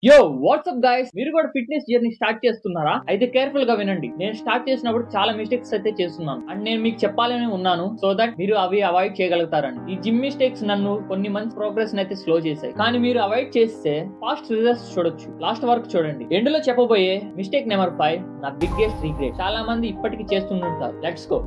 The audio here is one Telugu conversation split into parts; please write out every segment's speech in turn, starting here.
యో వాట్సాప్ గైస్, మీరు కూడా ఫిట్నెస్ జర్నీ స్టార్ట్ చేస్తున్నారా? అయితే కేర్ఫుల్ గా వినండి. నేను స్టార్ట్ చేసినప్పుడు చాలా మిస్టేక్స్ అయితే చేస్తున్నాను అండ్ నేను మీకు చెప్పాలని ఉన్నాను సో దట్ మీరు అవి అవాయిడ్ చేయగలుగుతారని. ఈ జిమ్ మిస్టేక్స్ నన్ను కొన్ని మంత్స్ ప్రోగ్రెస్ అయితే స్లో చేశాయి, కానీ మీరు అవాయిడ్ చేస్తే ఫాస్ట్ రిజల్ట్స్ చూడొచ్చు. లాస్ట్ వరకు చూడండి. ఎండ్ లో చెప్పబోయే మిస్టేక్ నెంబర్ 5 నా బిగ్గెస్ట్ రీగ్రెట్. చాలా మంది ఇప్పటికీ చేస్తుంటారు. Let's go.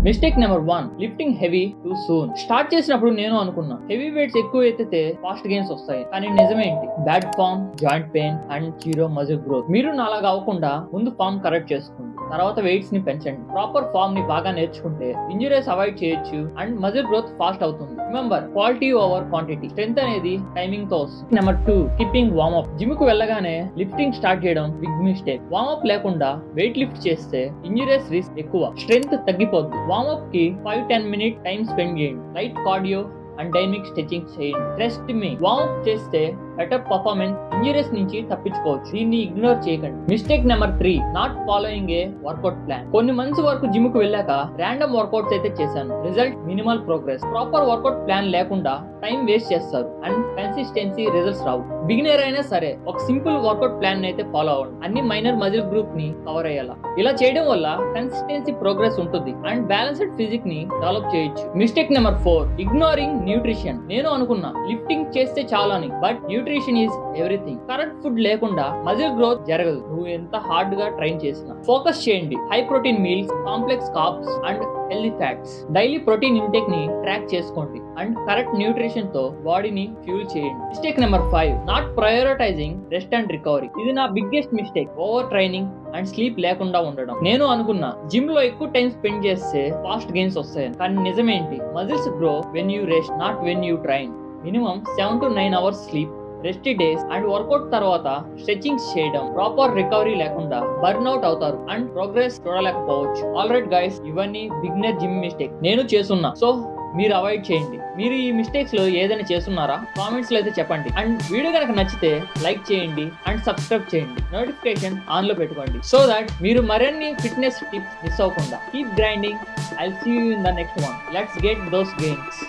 Mistake number 1, lifting heavy two soon. Start చేసినప్పుడు నేను అనుకున్నా హెవీ వెయిట్స్ ఎక్కువ ఎత్తితే ఫాస్ట్ గెయిన్స్ వస్తాయి, కానీ నిజమేంటి? Bad form, joint pain and zero muscle growth. మీరు నాలాగా అవ్వకుండా ముందు ఫామ్ కరెక్ట్ చేసుకోండి, తర్వాత వెయిట్స్ ని పెంచండి. ప్రాపర్ ఫామ్ ని బాగా నేర్చుకుంటే ఇంజురీస్ అవాయిడ్ చేయొచ్చు అండ్ మజిల్ గ్రోత్ ఫాస్ట్ అవుతుంది. Remember, quality over quantity. Strength అనేది టైమింగ్ తో వస్తుంది. Number 2, skipping warmup. జిమ్ కు వెళ్ళగానే లిఫ్టింగ్ స్టార్ట్ చేయడం బిగ్ మిస్టేక్. వార్మప్ లేకుండా వెయిట్ లిఫ్ట్ చేస్తే ఇంజురీస్ రిస్క్ ఎక్కువ, స్ట్రెంత్ తగ్గిపోద్ది. వార్మప్ కి 5-10 మినిట్ టైం స్పెండ్ చేయండి. Light cardio and dynamic stretching చేయండి. ట్రస్ట్ మీ, వార్మప్ చేస్తే బెటర్ పర్ఫార్మెన్స్, ఇంజరీస్ నుంచి తప్పించుకోవచ్చు. దీన్ని ఇగ్నోర్ చేయకండి. Mistake number 3, not following A workout plan. కొన్ని మంత్స్ వరకు జిమ్ కు వెళ్ళాక ర్యాండమ్ వర్కౌట్స్ అయితే చేశాను. Result minimal progress. Proper work out plan లేకుండా టైం వేస్ట్ చేస్తారు and consistency results Rao. Beginner అయినా సరే ఒక సింపుల్ వర్కౌట్ ప్లాన్ అయితే ఫాలో అవ్వండి. అన్ని మైనర్ మజిల్ గ్రూప్ ని కవర్ అయ్యేలా. ఇలా చేయడం వల్ల కన్సిస్టెన్సీ ప్రోగ్రెస్ ఉంటుంది అండ్ బ్యాలెన్స్డ్ ఫిజిక్ ని డెవలప్ చేయొచ్చు. Mistake number 4, ignoring nutrition. నేను అనుకున్నా లిఫ్టింగ్ చేస్తే చాలు అని, but nutrition is everything. Correct food లేకుండా మజిల్ గ్రోత్ జరగదు, నువ్వు ఎంత హార్డ్ గా ట్రైన్ చేసినా. ఫోకస్ చేయండి high protein meals, complex carbs and healthy fats. Daily protein intake ని ట్రాక్ చేసుకోండి అండ్ కరెక్ట్ న్యూట్రిషన్ తో బాడీని ఫ్యూల్ చేయండి. Mistake number 5, not prioritising rest and recovery. ఇది నా biggest mistake. Over training and sleep లేకుండా ఉండడం. నేను అనుకున్నా జిమ్ లో ఎక్కువ టైం స్పెండ్ చేస్తే ఫాస్ట్ గెయిన్స్ వస్తాయని, కానీ నిజమేంటి? Muscles grow when you rest, not when you train. Minimum 7 to 9 hours sleep, rest days and workout తర్వాత స్ట్రెచింగ్స్ చేయడం. ప్రాపర్ రికవరీ లేకుండా బర్న్ అవుట్ అవుతారు అండ్ ప్రోగ్రెస్ చూడలేకపోవచ్చు. ఆల్రైట్ గైస్, ఇవన్నీ బిగినర్ జిమ్ మిస్టేక్ నేను చేస్తున్నా, సో మీరు అవాయిడ్ చేయండి. మీరు ఈ మిస్టేక్స్ లో ఏదైనా చేస్తున్నారా? కామెంట్స్ లో అయితే చెప్పండి. అండ్ వీడియో కనుక నచ్చితే లైక్ చేయండి అండ్ సబ్స్క్రైబ్ చేయండి. నోటిఫికేషన్ ఆన్ లో పెట్టుకోండి సో దట్ మీరు మరిన్ని ఫిట్నెస్ టిప్స్ మిస్ అవ్వకుండా. Keep grinding. I'll see you in the next one. Let's get those gains.